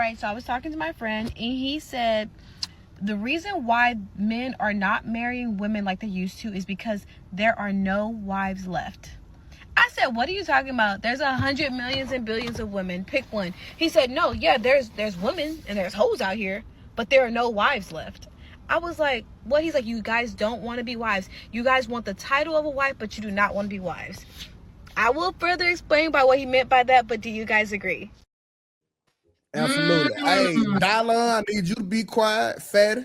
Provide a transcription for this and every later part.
right? So I was talking to my friend, and he said the reason why men are not marrying women like they used to is because there are no wives left. I said, what are you talking about? There's 100 millions and billions of women. Pick one. He said, no, yeah, there's women and there's hoes out here, but there are no wives left. I was like, what? He's like, you guys don't want to be wives. You guys want the title of a wife, but you do not want to be wives. I will further explain by what he meant by that, but do you guys agree? Absolutely. Hey, Dylan, I need you to be quiet, fatty.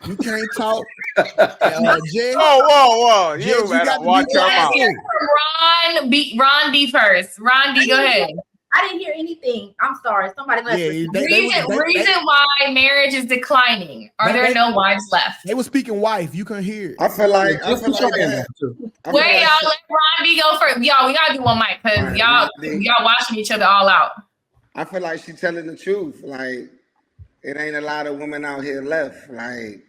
You can't talk. Jay, whoa. Jay, You better got to watch be your mouth. Ron D first. Ron D, go ahead. I didn't hear anything. I'm sorry. Somebody left. Reason why marriage is declining. Are there no wives left? They were speaking wife. You couldn't hear it. I feel like y'all let Ron D go first. Y'all, we gotta do one mic because y'all watching each other all out. I feel like she's telling the truth. Like, it ain't a lot of women out here left. Like,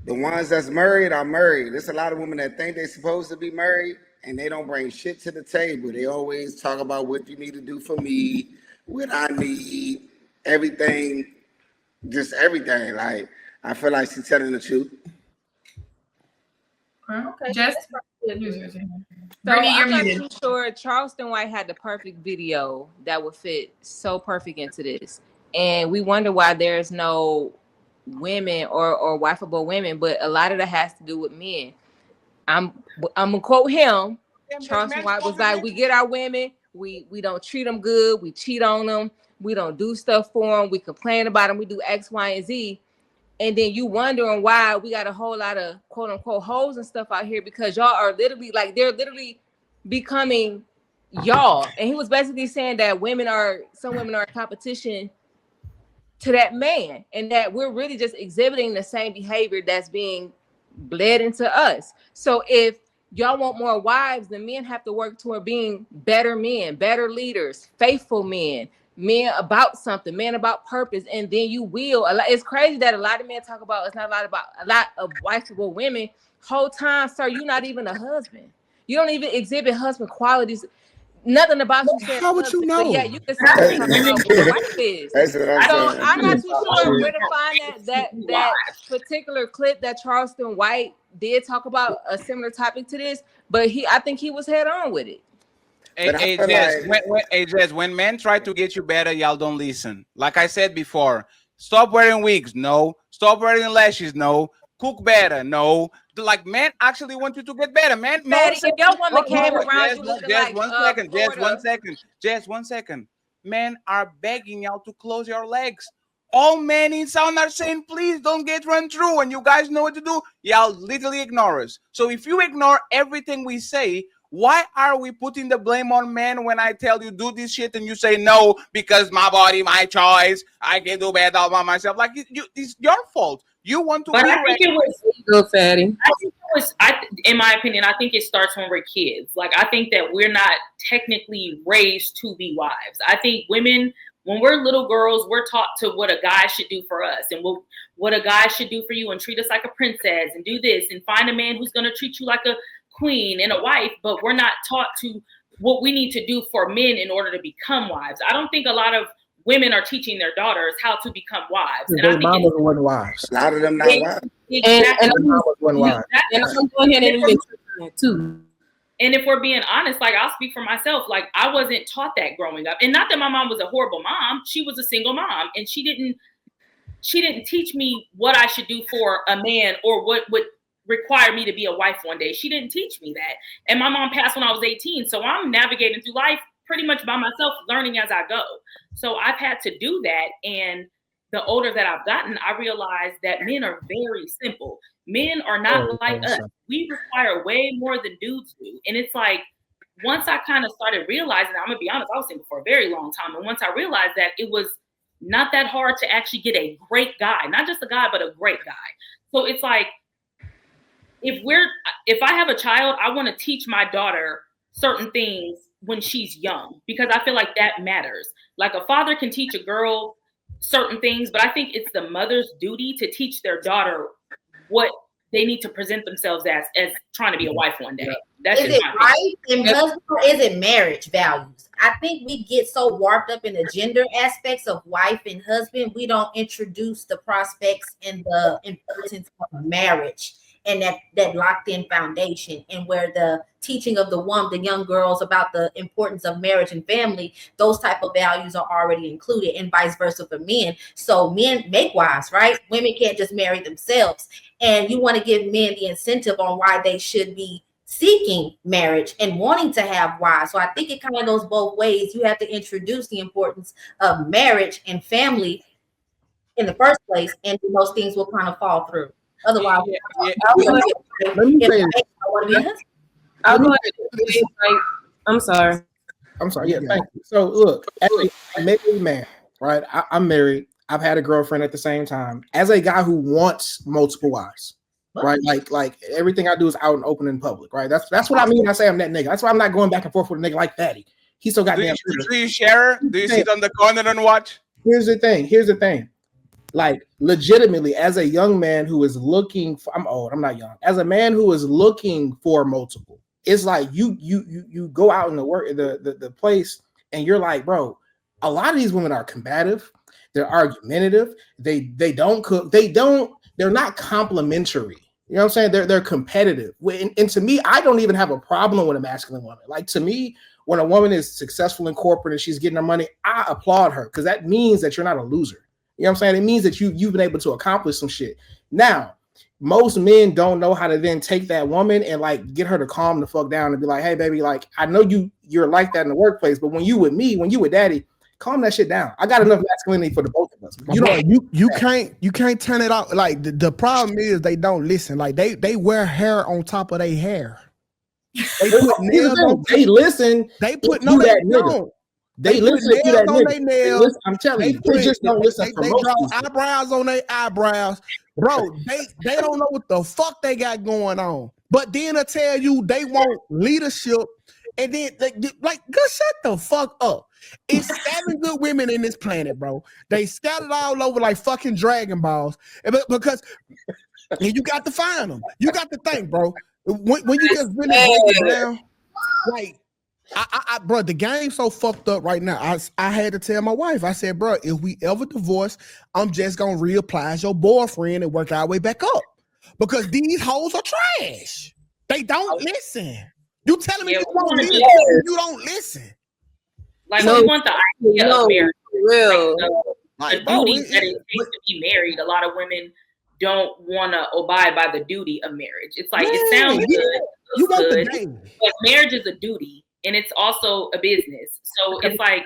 the ones that's married are married. There's a lot of women that think they're supposed to be married and they don't bring shit to the table. They always talk about what you need to do for me, what I need, everything, just everything. Like, I feel like she's telling the truth. Okay. So I'm not too sure. Charleston White had the perfect video that would fit so perfect into this. And we wonder why there's no women or wifeable women, but a lot of that has to do with men. I'm gonna quote him. Charleston White was like, we get our women, we don't treat them good, we cheat on them, we don't do stuff for them, we complain about them, we do X, Y, and Z. And then you wondering why we got a whole lot of quote unquote hoes and stuff out here because y'all are literally like they're literally becoming y'all. And he was basically saying that some women are in competition to that man, and that we're really just exhibiting the same behavior that's being bled into us. So if y'all want more wives, then men have to work toward being better men, better leaders, faithful men about something, men about purpose, and then you will. It's crazy that a lot of men talk about it's not a lot of wifeable women. Whole time, sir, you're not even a husband. You don't even exhibit husband qualities. Nothing about you said. How would you know? Yeah, you can say what your wife is. So I'm not too sure where to find that particular clip that Charleston White did talk about a similar topic to this, but I think he was head on with it. Jess, when men try to get you better, y'all don't listen. Like I said before, stop wearing wigs. No. Stop wearing lashes. No. Cook better. No. Like, men actually want you to get better, man. If your woman came around you looking like Just 1 second. Men are begging y'all to close your legs. All men in sound are saying, please don't get run through. And you guys know what to do. Y'all literally ignore us. So if you ignore everything we say, why are we putting the blame on men when I tell you do this shit and you say no because my body, my choice, I can do better all by myself? Like, it's your fault. You want to. But I think it was fatty. I think it was. In my opinion, I think it starts when we're kids. Like, I think that we're not technically raised to be wives. I think women, when we're little girls, we're taught to what a guy should do for us and what a guy should do for you and treat us like a princess and do this and find a man who's going to treat you like a queen and a wife. But we're not taught to what we need to do for men in order to become wives. I don't think a lot of women are teaching their daughters how to become wives. And I think mamas wasn't wives. A lot of them not wives. Exactly. And I'm going ahead and even too. And if we're being honest, like, I'll speak for myself, like, I wasn't taught that growing up. And not that my mom was a horrible mom. She was a single mom, and she didn't teach me what I should do for a man or what would require me to be a wife one day. She didn't teach me that. And my mom passed when I was 18. So I'm navigating through life pretty much by myself, learning as I go. So I've had to do that. And the older that I've gotten, I realized that men are very simple. Men are not like us. We require way more than dudes do. And it's like, once I kind of started realizing, I'm gonna be honest, I was single for a very long time. And once I realized that it was not that hard to actually get a great guy, not just a guy, but a great guy. So it's like, if I have a child, I want to teach my daughter certain things when she's young, because I feel like that matters. Like, a father can teach a girl certain things, but I think it's the mother's duty to teach their daughter what they need to present themselves as trying to be a wife one day. That's is just it my wife and husband, or is it marriage values? I think we get so warped up in the gender aspects of wife and husband, we don't introduce the prospects and the importance of marriage and that locked in foundation, and where the teaching of the young girls about the importance of marriage and family, those type of values are already included, and vice versa for men. So men make wives, right? Women can't just marry themselves, and you want to give men the incentive on why they should be seeking marriage and wanting to have wives. So I think it kind of goes both ways. You have to introduce the importance of marriage and family in the first place, and those things will kind of fall through. Otherwise, Let me say this. I'm sorry. Yeah, thank you. So look, as a married man, right? I'm married. I've had a girlfriend at the same time. As a guy who wants multiple wives, right? Like everything I do is out and open in public, right? That's what I mean when I say I'm that nigga. That's why I'm not going back and forth with a nigga like Fatty. He's so goddamn. Do you share? Do you sit on the corner and watch? Here's the thing. Like legitimately, as a young man who is looking for, I'm old, I'm not young. As a man who is looking for multiple, it's like you go out in the place and you're like, bro, a lot of these women are combative, they're argumentative, they don't cook, they're not complimentary. You know what I'm saying? They're competitive. And to me, I don't even have a problem with a masculine woman. Like to me, when a woman is successful in corporate and she's getting her money, I applaud her because that means that you're not a loser. You know what I'm saying? It means that you've been able to accomplish some shit. Now, most men don't know how to then take that woman and like get her to calm the fuck down and be like, hey, baby, like I know you're like that in the workplace, but when you with me, when you with daddy, calm that shit down. I got enough masculinity for the both of us. You can't turn it off. Like the problem is they don't listen. Like they wear hair on top of their hair. They put nails on. They listen. They put no that nigga. They listen to that nigga. I'm telling you, they just don't listen. They draw eyebrows on their eyebrows, bro. They don't know what the fuck they got going on. But then I tell you they want leadership, and then like, go shut the fuck up. It's 7 good women in this planet, bro. They scattered all over like fucking Dragon Balls, because and you got to find them. You got to think, bro. When you just really hold it down, like. Bro, the game's so fucked up right now. I had to tell my wife. I said, bro, if we ever divorce, I'm just gonna reapply as your boyfriend and work our way back up, because these hoes are trash. They don't listen. You telling me you want leadership, you don't listen. Like we want the idea of marriage. Real. The duty that it takes to be married. A lot of women don't want to abide by the duty of marriage. It's like it sounds good, you want good, the day. but marriage is a duty. And it's also a business. So it's like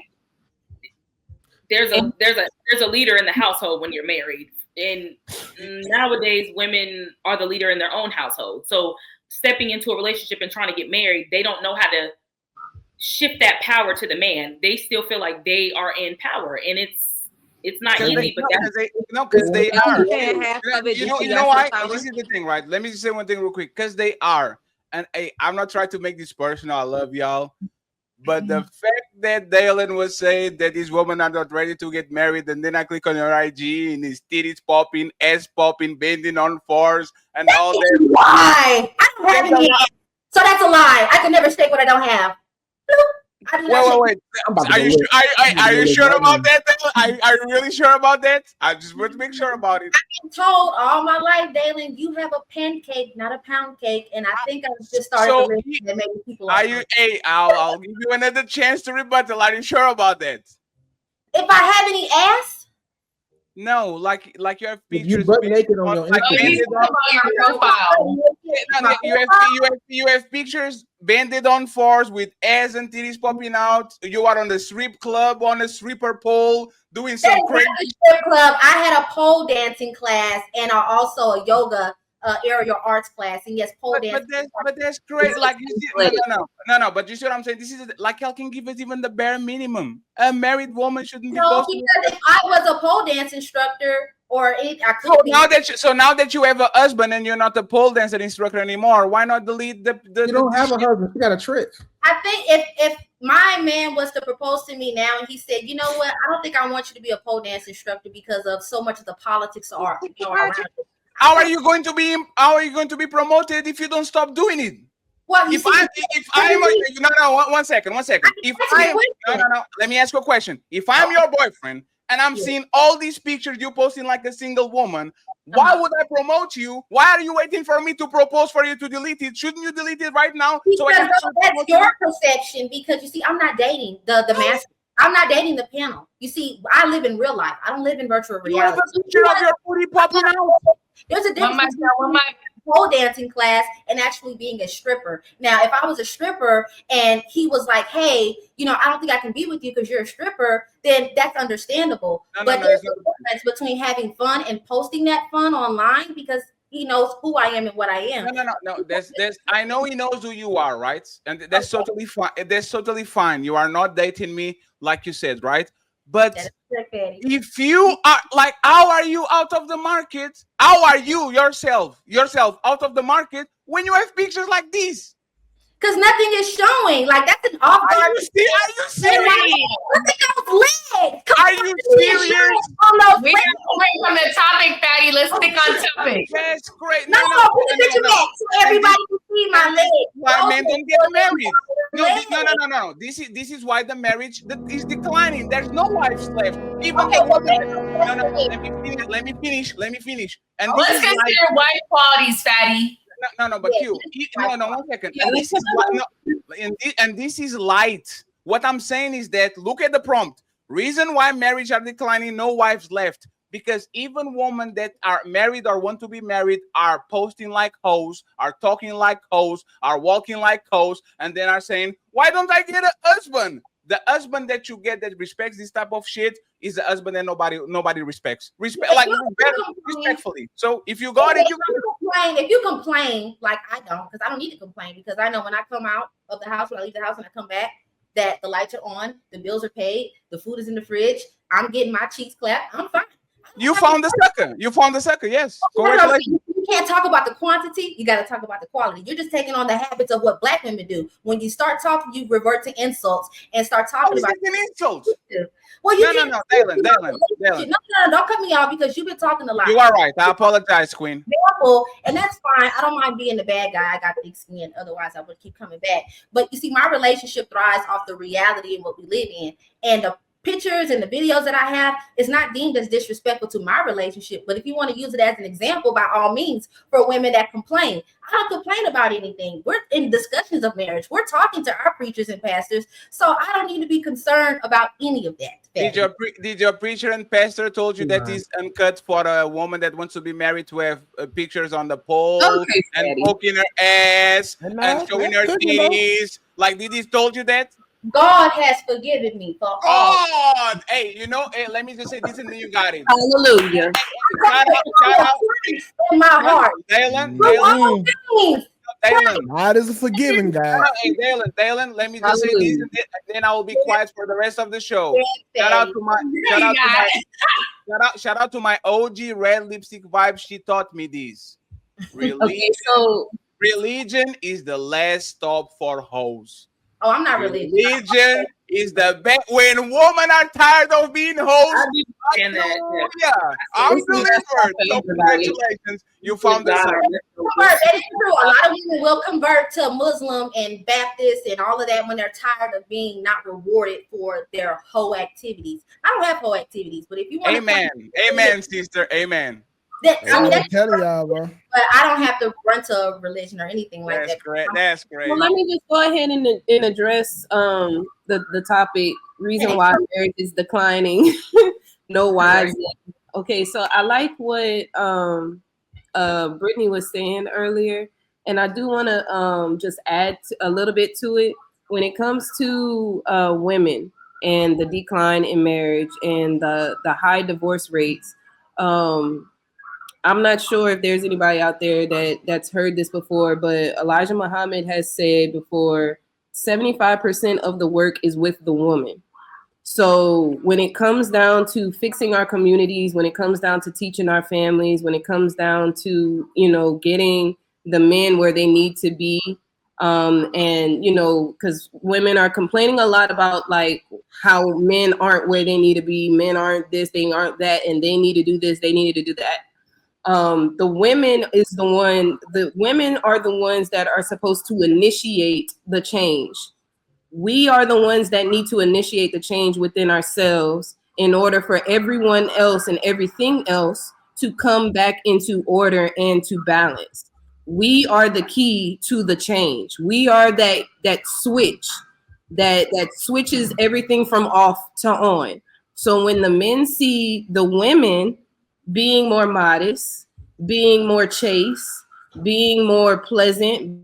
there's a leader in the household when you're married. And nowadays women are the leader in their own household. So stepping into a relationship and trying to get married, they don't know how to shift that power to the man. They still feel like they are in power, and it's not easy. Because they are. You know why? This is the thing, right? Let me just say one thing real quick. Because they are. And I'm not trying to make this personal. I love y'all. But the fact that Dalen was saying that these women are not ready to get married, and then I click on your IG and his titties popping, ass popping, bending on fours, and all that. Why? I don't have any ass. So that's a lie. I can never state what I don't have. Wait. Are you sure about that? Are you really sure about that? I just want to make sure about it. I've been told all my life, Dalen, you have a pancake, not a pound cake, and I think I just started to listen and maybe people. Are you? Hey, I'll give you another chance to rebuttal. Are you sure about that? If I have any ass. No, like you have pictures. You butt naked on your profile. You have pictures banded on fours with ass and titties popping out. You are on the strip club on a stripper pole doing some crazy strip club. I had a pole dancing class and also a yoga aerial arts class, and yes, pole dancing. But that's great. Like you see, no. But you see what I'm saying? This is like y'all can give us even the bare minimum. A married woman shouldn't be. No, because if I was a pole dance instructor, or I could. Now that you have a husband and you're not the pole dancer instructor anymore, why not delete the? You don't have a husband. You got a trick. I think if my man was to propose to me now and he said, you know what, I don't think I want you to be a pole dance instructor because of so much of the politics are around it. How are you going to be? How are you going to be promoted if you don't stop doing it? Well, If I'm one second. If I'm no, let me ask you a question. If I'm your boyfriend and I'm seeing all these pictures you posting like a single woman, why would I promote you? Why are you waiting for me to propose for you to delete it? Shouldn't you delete it right now? Because that's your perception. Because you see, I'm not dating the master. I'm not dating the panel. You see, I live in real life. I don't live in virtual reality. You have a picture of your booty popping out. There's a difference between pole dancing class and actually being a stripper. Now, if I was a stripper and he was like, hey, you know, I don't think I can be with you because you're a stripper, then that's understandable. But there's a difference between having fun and posting that fun online because he knows who I am and what I am. No. There's I know he knows who you are, right? And that's totally fine. That's totally fine. You are not dating me, like you said, right? But if you are like, how are you out of the market? How are you yourself out of the market when you have pictures like this? Because nothing is showing. Like that's an off guard. Are you serious? Look at those legs. Are you serious? We're away from the topic, Fatty. Let's stick on topic. That's great. No, put the picture back so everybody can see my legs. Why men don't get married? No. This is why the marriage is declining. There's no wives left. Even the woman. Let me finish. And let's consider wife qualities, Fatty. No, but Q. No, 1 second. And this is light. What I'm saying is that look at the prompt. Reason why marriage are declining, no wives left. Because even women that are married or want to be married are posting like hoes, are talking like hoes, are walking like hoes, and then are saying, why don't I get a husband? The husband that you get that respects this type of shit is the husband that nobody respects. Respectfully. So if you got it, if you complain, like I don't, because I don't need to complain because I know when I come out of the house, when I leave the house and I come back, that the lights are on, the bills are paid, the food is in the fridge, I'm getting my cheeks clapped, I'm fine. You found the sucker. Yes. Congratulations. You can't talk about the quantity. You got to talk about the quality. You're just taking on the habits of what black women do. When you start talking, you revert to insults and start talking about insults. Well, no, Dalen. No, don't cut me off because you've been talking a lot. You are right. I apologize, Queen. And that's fine. I don't mind being the bad guy. I got thick skin. Otherwise, I would keep coming back. But you see, my relationship thrives off the reality and what we live in. And the pictures and the videos that I have is not deemed as disrespectful to my relationship. But if you want to use it as an example, by all means, for women that complain, I don't complain about anything. We're in discussions of marriage. We're talking to our preachers and pastors. So I don't need to be concerned about any of that. Did your preacher and pastor told you that it's uncut for a woman that wants to be married to have pictures on the pole and poking her ass and showing her titties? Like, did he told you that? God has forgiven me for all. God, hey, let me just say this and then you got it. Hallelujah. Shout out. In my heart. Dalen. God is a forgiving guy. Hey, Dalen, let me just say this and then I will be quiet for the rest of the show. Shout out to my OG red lipstick vibe. She taught me this. Religion is the last stop for hoes. Oh, I'm not religious. Religion is the best. When women are tired of being hoes, I'm delivered. So congratulations, you found the That is true. A lot of women will convert to Muslim and Baptist and all of that when they're tired of being not rewarded for their hoe activities. I don't have hoe activities, but if you want, amen, sister, amen. I'm telling y'all, bro. But I don't have to run to a religion or anything like that. That's great. Well, let me just go ahead and address the topic. Reason why marriage is declining. No wives. Okay, so I like what Brittany was saying earlier, and I do want to just add a little bit to it when it comes to women and the decline in marriage and the high divorce rates. I'm not sure if there's anybody out there that's heard this before, but Elijah Muhammad has said before, 75% of the work is with the woman. So when it comes down to fixing our communities, when it comes down to teaching our families, when it comes down to, getting the men where they need to be, and, because women are complaining a lot about like how men aren't where they need to be. Men aren't this, they aren't that, and they need to do this, they need to do that. The women is the women are the ones that are supposed to initiate the change. We are the ones that need to initiate the change within ourselves in order for everyone else and everything else to come back into order and to balance. We are the key to the change. We are that switch that switches everything from off to on. So when the men see the women being more modest, being more chaste, being more pleasant,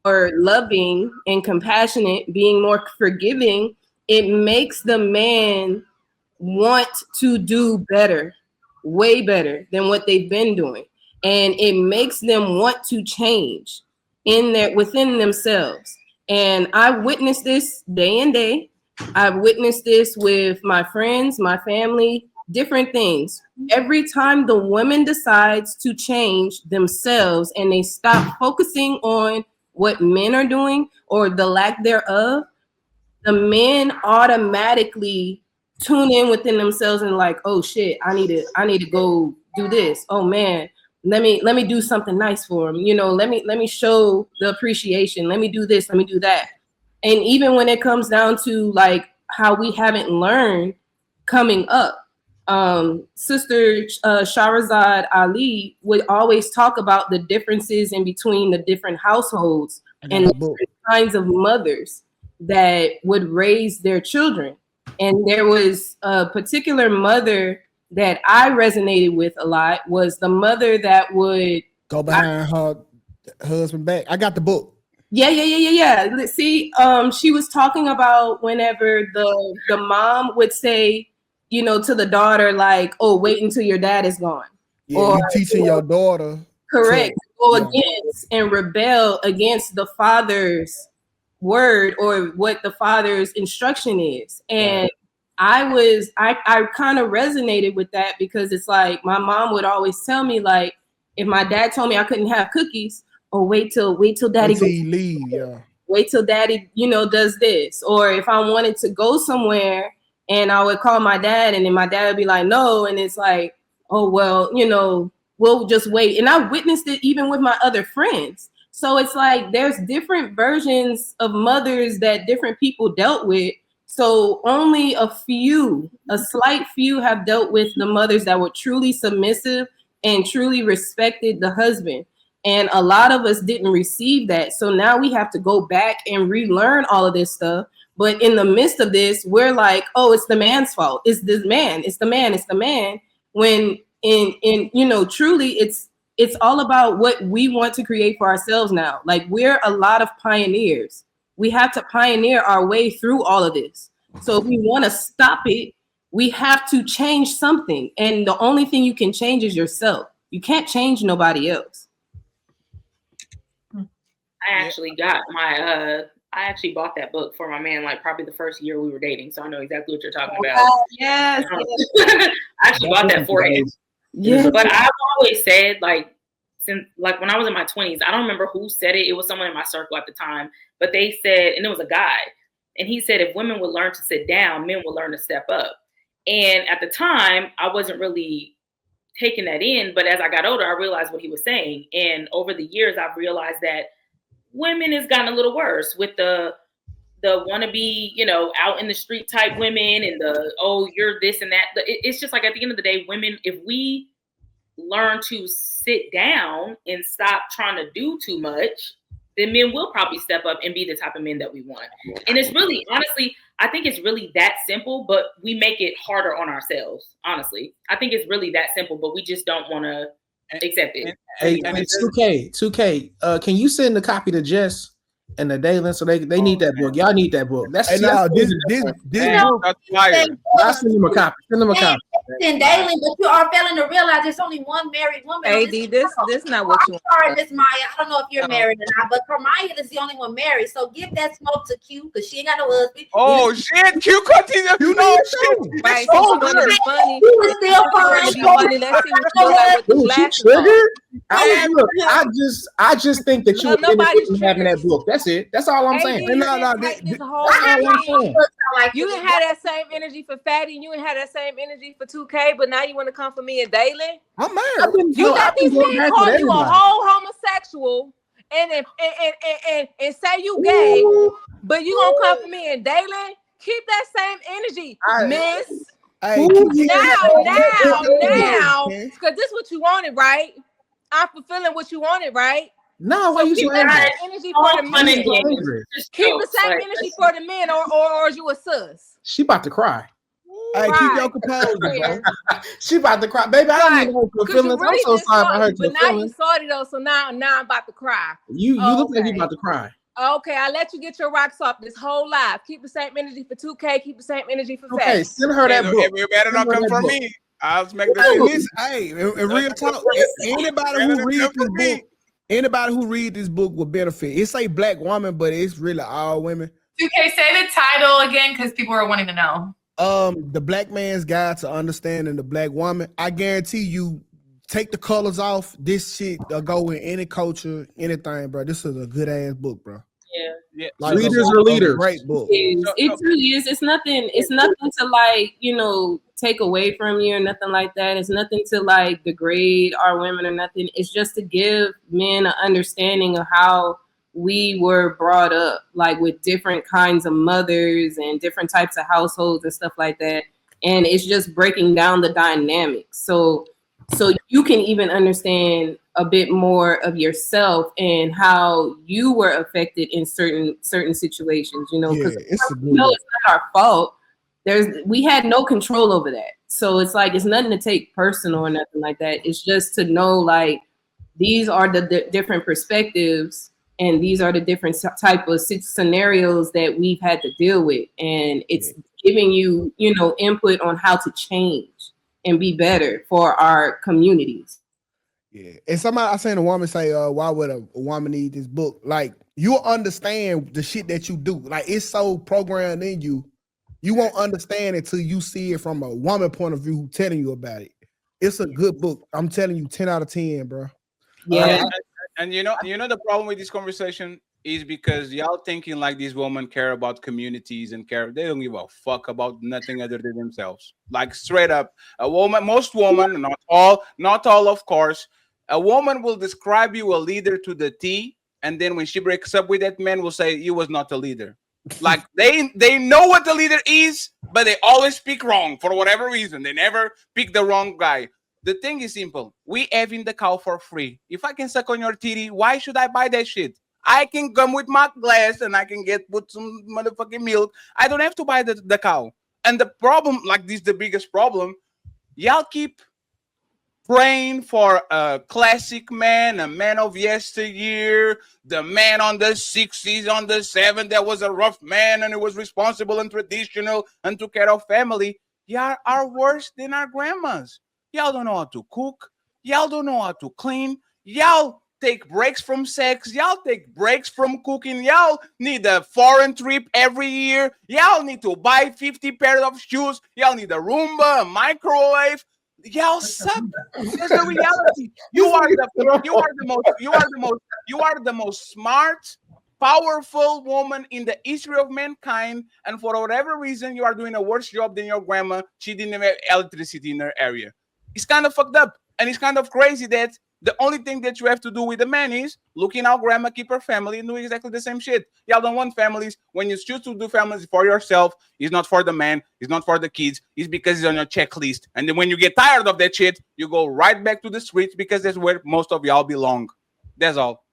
or loving and compassionate, being more forgiving, it makes the man want to do better, way better than what they've been doing. And it makes them want to change within themselves. And I've witnessed this day and day. I've witnessed this with my friends, my family, different things. Every time the woman decides to change themselves and they stop focusing on what men are doing or the lack thereof, the men automatically tune in within themselves and like, oh shit, I need to go do this. Oh man, let me do something nice for him. Let me show the appreciation. Let me do this. Let me do that. And even when it comes down to like how we haven't learned coming up, Sister Shahrazad Ali would always talk about the differences in between the different households and the different kinds of mothers that would raise their children. And there was a particular mother that I resonated with a lot, was the mother that would go behind her husband back. I got the book. Yeah. See, she was talking about whenever the mom would say, to the daughter, like, oh, wait until your dad is gone. Yeah, or you teaching your daughter. Correct. Go against and rebel against the father's word or what the father's instruction is. And I kind of resonated with that because it's like my mom would always tell me, like, if my dad told me I couldn't have cookies, or wait till daddy leave, yeah. Wait till daddy, does this. Or if I wanted to go somewhere and I would call my dad and then my dad would be like, no. And it's like, oh, well, we'll just wait. And I witnessed it even with my other friends. So it's like there's different versions of mothers that different people dealt with. So only a slight few have dealt with the mothers that were truly submissive and truly respected the husband. And a lot of us didn't receive that. So now we have to go back and relearn all of this stuff. But in the midst of this, we're like, oh, it's the man's fault. It's this man. It's the man. When truly it's all about what we want to create for ourselves now. Like, we're a lot of pioneers. We have to pioneer our way through all of this. So if we want to stop it, we have to change something. And the only thing you can change is yourself. You can't change nobody else. I actually bought that book for my man, like probably the first year we were dating. So I know exactly what you're talking about. Yes. I actually bought that for him. Yeah. But I've always said, since when I was in my 20s, I don't remember who said it. It was someone in my circle at the time, but they said, and it was a guy, and he said, if women would learn to sit down, men would learn to step up. And at the time, I wasn't really taking that in, but as I got older, I realized what he was saying. And over the years, I've realized that women has gotten a little worse with the wannabe, out in the street type women and oh, you're this and that. It's just like, at the end of the day, women, if we learn to sit down and stop trying to do too much, then men will probably step up and be the type of men that we want. And it's really, honestly, I think it's really that simple, but we make it harder on ourselves. Honestly, I think it's really that simple, but we just don't want to accept it. Hey, 2K, can you send a copy to Jess and the Daylin so they need that book? Y'all need that book. That's this book. That's fire. I'll send them a copy. Send them a copy. Daily, but you are failing to realize there's only one married woman. AD, this not what you want. Sorry, Miss Maya. I don't know if you're married or not, but Carmaya is the only one married. So give that smoke to Q because she ain't got no husband. Oh shit, Q continue. You know shit. Right, so you want to be funny. He was still fine. Let's see what you like with the glasses on. I just think that you were having that book. That's it. That's all I'm saying. You didn't have that same energy for Fatty, and you didn't have that same energy for 2K, but now you want to come for me and Daylon? I'm married. You let these men call you a whole homosexual and say you gay, but you gonna come for me and Daylon? Keep that same energy, miss. Hey, now, because this is what you wanted, right? I'm fulfilling what you wanted, right? No, why you keep so that same energy for the men. Keep the same energy for the men, or is you a sus? She about to cry. Hey, keep your composure, bro. She about to cry, baby. I don't need her feelings. I'm so sorry for her. But now you sorry though, so now I'm about to cry. You look like you about to cry. Okay, I let you get your rocks off this whole life. Keep the same energy for 2K. Keep the same energy for okay, sex. send her that book. You better not come for me. I'll make the in real talk, anybody who read this book will benefit. It say black woman, but it's really all women. 2K, say the title again because people are wanting to know. The Black Man's Guide to Understanding the Black Woman. I guarantee you, take the colors off. This shit go in any culture, anything, bro. This is a good ass book, bro. Yeah. Like Readers are leaders. Great book. It truly is. It's nothing to like, take away from you or nothing like that. It's nothing to like degrade our women or nothing. It's just to give men an understanding of how we were brought up, like with different kinds of mothers and different types of households and stuff like that. And it's just breaking down the dynamics. So you can even understand a bit more of yourself and how you were affected in certain situations, because it's not our fault. We had no control over that. So it's like, it's nothing to take personal or nothing like that. It's just to know, like, these are the different perspectives and these are the different type of scenarios that we've had to deal with. And it's giving you, input on how to change and be better for our communities. Yeah. And I seen a woman say, why would a woman need this book? Like, you'll understand the shit that you do. Like, it's so programmed in you. You won't understand it till you see it from a woman point of view who telling you about it. It's a good book. I'm telling you, 10 out of 10, bro. Yeah. And you know the problem with this conversation is because y'all thinking like these women care about communities and they don't give a fuck about nothing other than themselves. Like, straight up, most women, not all, of course, a woman will describe you a leader to the T, and then when she breaks up with that man, will say you was not a leader. Like, they know what the leader is, but they always speak wrong for whatever reason. They never pick the wrong guy. The thing is simple. We having the cow for free. If I can suck on your titty, why should I buy that shit? I can come with my glass and I can put some motherfucking milk. I don't have to buy the cow. And the problem, like, this is the biggest problem. Y'all keep praying for a classic man, a man of yesteryear, the man on the 60s, on the 70s that was a rough man and he was responsible and traditional and took care of family. Y'all are worse than our grandmas. Y'all don't know how to cook. Y'all don't know how to clean. Y'all take breaks from sex. Y'all take breaks from cooking. Y'all need a foreign trip every year. Y'all need to buy 50 pairs of shoes. Y'all need a Roomba, a microwave. Y'all suck. That's the reality. You are the most smart, powerful woman in the history of mankind, and for whatever reason, you are doing a worse job than your grandma. She didn't have electricity in her area. It's kind of fucked up, and it's kind of crazy that the only thing that you have to do with the man is look in how grandma keep her family and do exactly the same shit. Y'all don't want families. When you choose to do families for yourself, it's not for the man, it's not for the kids, it's because it's on your checklist. And then when you get tired of that shit, you go right back to the streets because that's where most of y'all belong. That's all.